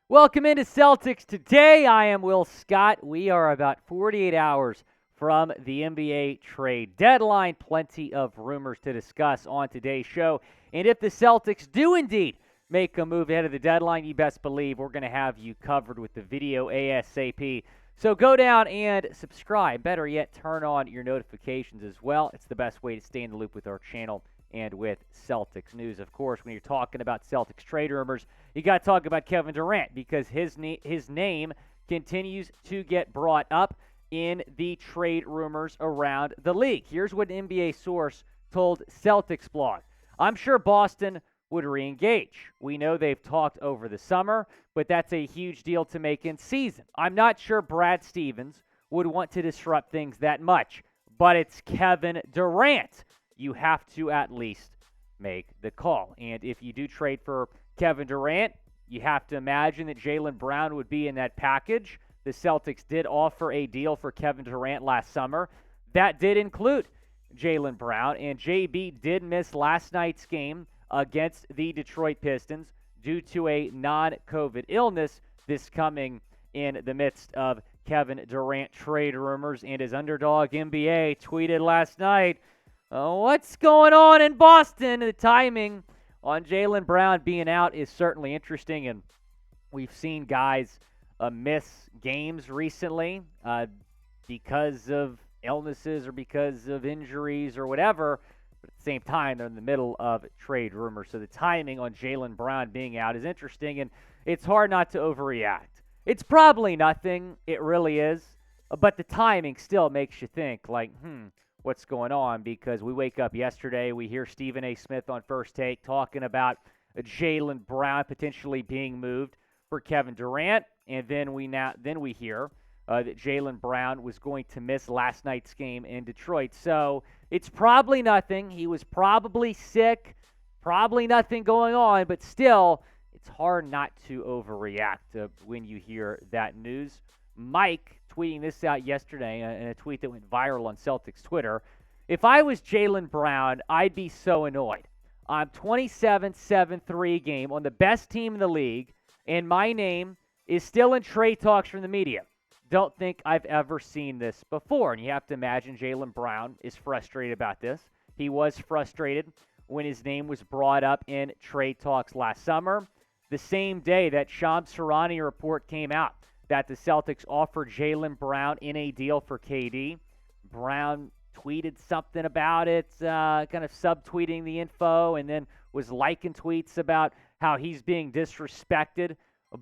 Welcome into Celtics Today. I am Will Scott. We are about 48 hours from the NBA trade deadline. Plenty of rumors to discuss on today's show. And if the Celtics do indeed make a move ahead of the deadline, you best believe we're going to have you covered with the video ASAP. So go down and subscribe. Better yet, turn on your notifications as well. It's the best way to stay in the loop with our channel and with Celtics news. Of course, when you're talking about Celtics trade rumors, you got to talk about Kevin Durant because his name continues to get brought up in the trade rumors around the league. Here's what an NBA source told CelticsBlog. I'm sure Boston would re-engage. We know they've talked over the summer, but that's a huge deal to make in season. I'm not sure Brad Stevens would want to disrupt things that much, but it's Kevin Durant. You have to at least make the call. And if you do trade for Kevin Durant, you have to imagine that Jaylen Brown would be in that package. The Celtics did offer a deal for Kevin Durant last summer. That did include Jaylen Brown, and JB did miss last night's game against the Detroit Pistons due to a non-COVID illness. This coming in the midst of Kevin Durant trade rumors, and his Underdog NBA tweeted last night, what's going on in Boston? The timing on Jaylen Brown being out is certainly interesting, and we've seen guys miss games recently because of illnesses or because of injuries or whatever, but at the same time, they're in the middle of trade rumors. So the timing on Jaylen Brown being out is interesting, and it's hard not to overreact. It's probably nothing. It really is. But the timing still makes you think, like, what's going on? Because we wake up yesterday, we hear Stephen A. Smith on First Take talking about Jaylen Brown potentially being moved for Kevin Durant, and then we hear that Jaylen Brown was going to miss last night's game in Detroit. So it's probably nothing. He was probably sick, probably nothing going on, but still, it's hard not to overreact when you hear that news. Mike tweeting this out yesterday in a tweet that went viral on Celtics Twitter. If I was Jaylen Brown, I'd be so annoyed. I'm 27-7-3 game on the best team in the league, and my name is still in trade talks from the media. Don't think I've ever seen this before. And you have to imagine Jaylen Brown is frustrated about this. He was frustrated when his name was brought up in trade talks last summer. The same day that Shams Charania report came out that the Celtics offered Jaylen Brown in a deal for KD. Brown tweeted something about it, kind of subtweeting the info, and then was liking tweets about how he's being disrespected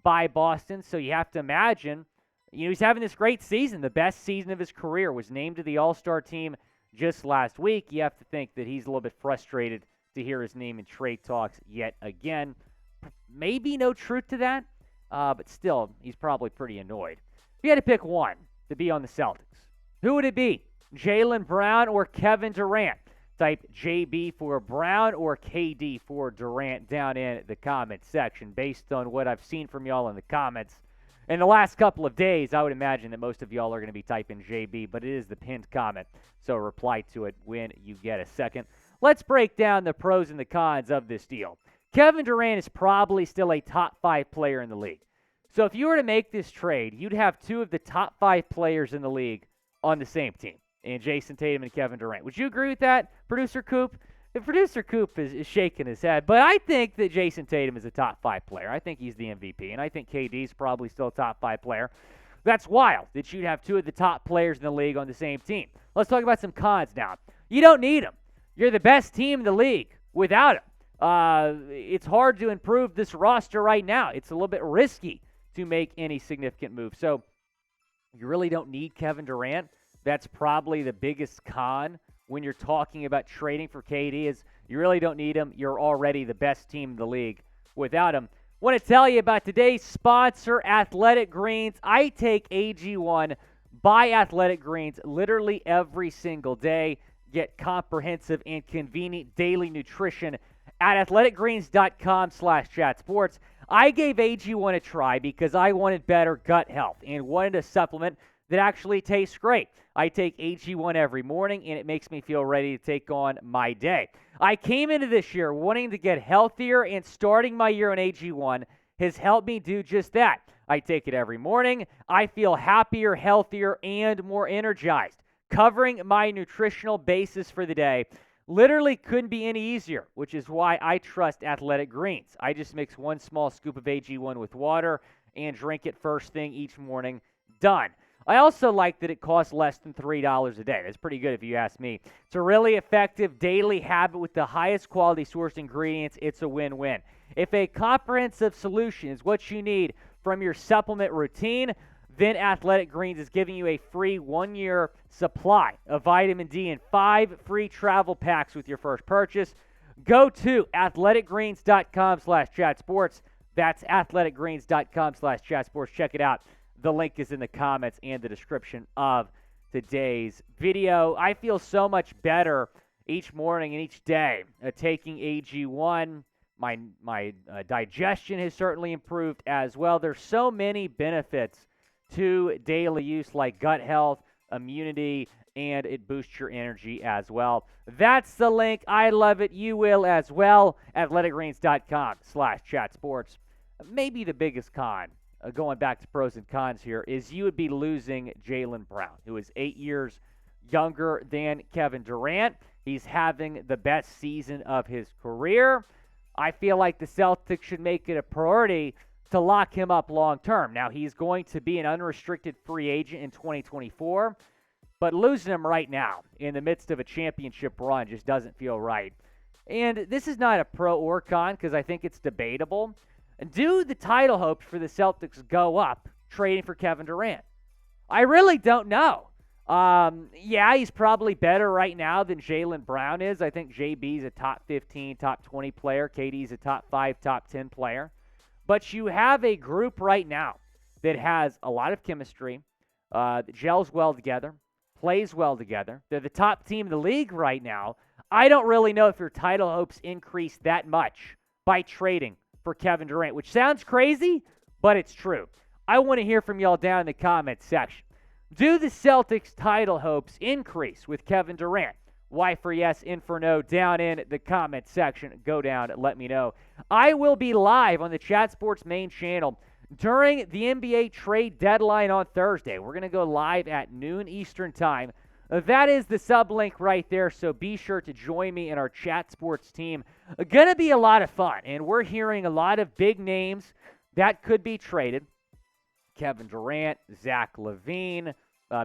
by Boston. So you have to imagine, he's having this great season. The best season of his career, was named to the All-Star team just last week. You have to think that he's a little bit frustrated to hear his name in trade talks yet again. Maybe no truth to that, but still, he's probably pretty annoyed. If you had to pick one to be on the Celtics, who would it be? Jaylen Brown or Kevin Durant? Type JB for Brown or KD for Durant down in the comment section. Based on what I've seen from y'all in the comments in the last couple of days, I would imagine that most of y'all are going to be typing JB, but it is the pinned comment, so reply to it when you get a second. Let's break down the pros and the cons of this deal. Kevin Durant is probably still a top 5 player in the league. So if you were to make this trade, you'd have 2 of the top 5 players in the league on the same team, and Jason Tatum and Kevin Durant. Would you agree with that, Producer Coop? The Producer Coop is shaking his head, but I think that Jason Tatum is a top 5 player. I think he's the MVP, and I think KD's probably still a top 5 player. That's wild that you'd have 2 of the top players in the league on the same team. Let's talk about some cons now. You don't need them. You're the best team in the league without them. It's hard to improve this roster right now. It's a little bit risky to make any significant move. So you really don't need Kevin Durant. That's probably the biggest con when you're talking about trading for KD, is you really don't need him. You're already the best team in the league without him. Want to tell you about today's sponsor, Athletic Greens. I take AG1 by Athletic Greens literally every single day. Get comprehensive and convenient daily nutrition at athleticgreens.com/chatsports. I gave AG1 a try because I wanted better gut health and wanted a supplement that actually tastes great. I take AG1 every morning, and it makes me feel ready to take on my day. I came into this year wanting to get healthier, and starting my year on AG1 has helped me do just that. I take it every morning. I feel happier, healthier, and more energized. Covering my nutritional basis for the day literally couldn't be any easier, which is why I trust Athletic Greens. I just mix 1 small scoop of AG1 with water and drink it first thing each morning. Done. I also like that it costs less than $3 a day. That's pretty good if you ask me. It's a really effective daily habit with the highest quality sourced ingredients. It's a win-win. If a comprehensive solution is what you need from your supplement routine, then Athletic Greens is giving you a free 1-year supply of vitamin D and 5 free travel packs with your first purchase. Go to athleticgreens.com/chatsports. That's athleticgreens.com/chatsports. Check it out. The link is in the comments and the description of today's video. I feel so much better each morning and each day taking AG1. My digestion has certainly improved as well. There's so many benefits to daily use, like gut health, immunity, and it boosts your energy as well. That's the link. I love it. You will as well. athleticgreens.com/chatsports. Maybe the biggest con, going back to pros and cons here, is you would be losing Jaylen Brown, who is 8 years younger than Kevin Durant. He's having the best season of his career. I feel like the Celtics should make it a priority to lock him up long term. Now, he's going to be an unrestricted free agent in 2024, but losing him right now in the midst of a championship run just doesn't feel right. And this is not a pro or con because I think it's debatable. Do the title hopes for the Celtics go up trading for Kevin Durant? I really don't know. Yeah, he's probably better right now than Jaylen Brown is. I think JB's a top 15, top 20 player. KD's a top 5, top 10 player. But you have a group right now that has a lot of chemistry, that gels well together, plays well together. They're the top team in the league right now. I don't really know if your title hopes increase that much by trading for Kevin Durant, which sounds crazy, but it's true. I want to hear from y'all down in the comments section. Do the Celtics title hopes increase with Kevin Durant? Y for yes, N for no, down in the comment section. Go down and let me know. I will be live on the Chat Sports main channel during the NBA trade deadline on Thursday. We're going to go live at noon Eastern time. That is the sublink right there, so be sure to join me in our Chat Sports team. Going to be a lot of fun, and we're hearing a lot of big names that could be traded. Kevin Durant, Zach LaVine,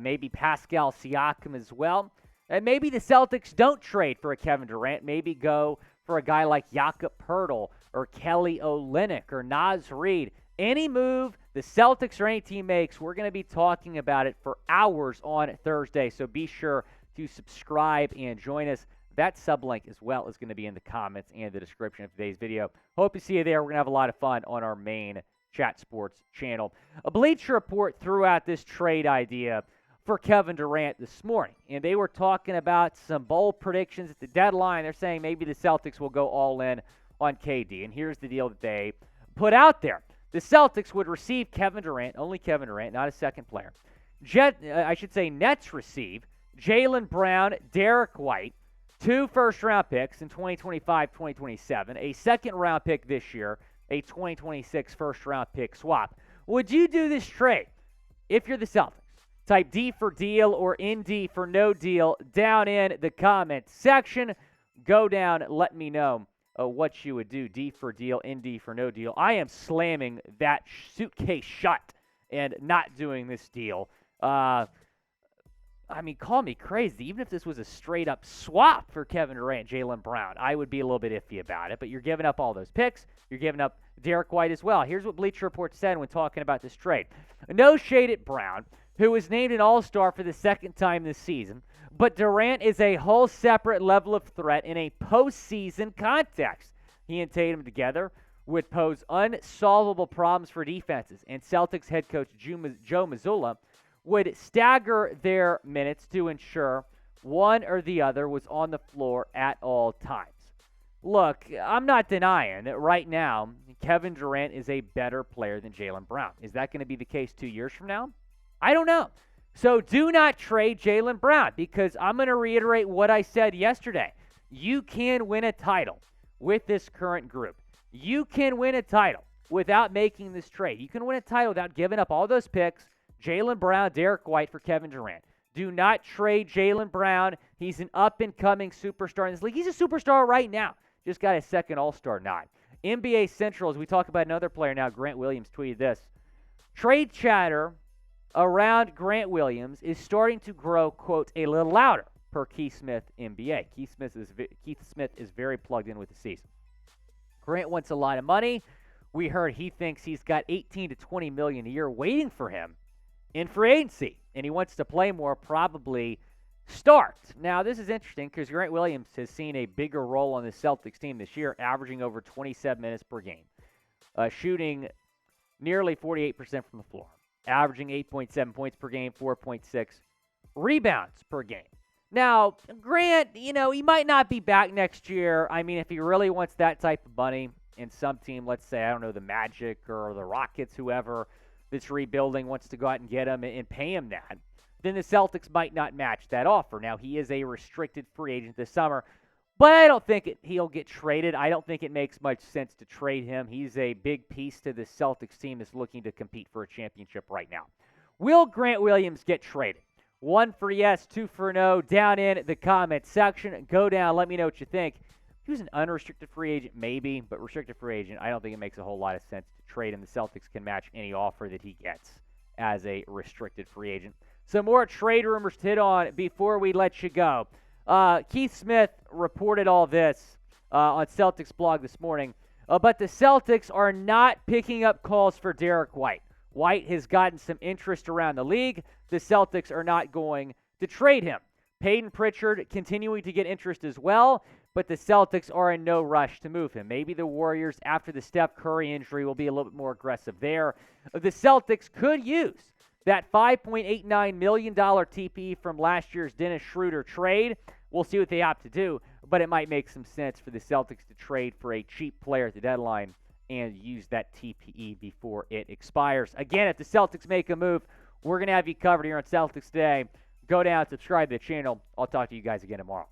maybe Pascal Siakam as well. And maybe the Celtics don't trade for a Kevin Durant. Maybe go for a guy like Jakob Poeltl or Kelly Olynyk or Naz Reid. Any move the Celtics or any team makes, we're going to be talking about it for hours on Thursday. So be sure to subscribe and join us. That sublink as well is going to be in the comments and the description of today's video. Hope to see you there. We're going to have a lot of fun on our main Chat Sports channel. A Bleacher Report threw out this trade idea for Kevin Durant this morning, and they were talking about some bold predictions at the deadline. They're saying maybe the Celtics will go all in on KD, and here's the deal that they put out there. The Celtics would receive Kevin Durant, only Kevin Durant, not a second player. Nets receive Jaylen Brown, Derrick White, 2 first-round picks in 2025, 2027, a second-round pick this year, a 2026 first-round pick swap. Would you do this trade if you're the Celtics? Type D for deal or ND for no deal down in the comments section. Go down, let me know what you would do. D for deal, ND for no deal. I am slamming that suitcase shut and not doing this deal. Call me crazy. Even if this was a straight-up swap for Kevin Durant, Jaylen Brown, I would be a little bit iffy about it. But you're giving up all those picks. You're giving up Derrick White as well. Here's what Bleacher Report said when talking about this trade. No shade at Brown, who was named an all-star for the second time this season, but Durant is a whole separate level of threat in a postseason context. He and Tatum together would pose unsolvable problems for defenses, and Celtics head coach Joe Mazzulla would stagger their minutes to ensure one or the other was on the floor at all times. Look, I'm not denying that right now Kevin Durant is a better player than Jaylen Brown. Is that going to be the case 2 years from now? I don't know. So do not trade Jaylen Brown, because I'm going to reiterate what I said yesterday. You can win a title with this current group. You can win a title without making this trade. You can win a title without giving up all those picks, Jaylen Brown, Derrick White for Kevin Durant. Do not trade Jaylen Brown. He's an up-and-coming superstar in this league. He's a superstar right now. Just got his second All-Star nod. NBA Central, as we talk about another player now, Grant Williams tweeted this. Trade chatter around Grant Williams is starting to grow, quote, a little louder, per Keith Smith NBA. Keith Smith is very plugged in with the season. Grant wants a lot of money. We heard he thinks he's got $18 to $20 million a year waiting for him in free agency, and he wants to play more, probably start. Now, this is interesting because Grant Williams has seen a bigger role on the Celtics team this year, averaging over 27 minutes per game, shooting nearly 48% from the floor, averaging 8.7 points per game, 4.6 rebounds per game. Now, Grant, he might not be back next year. I mean, if he really wants that type of money, and some team, let's say, I don't know, the Magic or the Rockets, whoever that's rebuilding wants to go out and get him and pay him that, then the Celtics might not match that offer. Now, he is a restricted free agent this summer, but I don't think he'll get traded. I don't think it makes much sense to trade him. He's a big piece to the Celtics team that's looking to compete for a championship right now. Will Grant Williams get traded? 1 for yes, 2 for no, down in the comment section. Go down, let me know what you think. He was an unrestricted free agent, maybe, but restricted free agent, I don't think it makes a whole lot of sense to trade him. The Celtics can match any offer that he gets as a restricted free agent. Some more trade rumors to hit on before we let you go. Keith Smith reported all this on CelticsBlog this morning, but the Celtics are not picking up calls for Derrick White. White has gotten some interest around the league. The Celtics are not going to trade him. Peyton Pritchard continuing to get interest as well, but the Celtics are in no rush to move him. Maybe the Warriors, after the Steph Curry injury, will be a little bit more aggressive there. The Celtics could use that $5.89 million TPE from last year's Dennis Schroeder trade. We'll see what they opt to do, but it might make some sense for the Celtics to trade for a cheap player at the deadline and use that TPE before it expires. Again, if the Celtics make a move, we're going to have you covered here on Celtics Today. Go down, subscribe to the channel. I'll talk to you guys again tomorrow.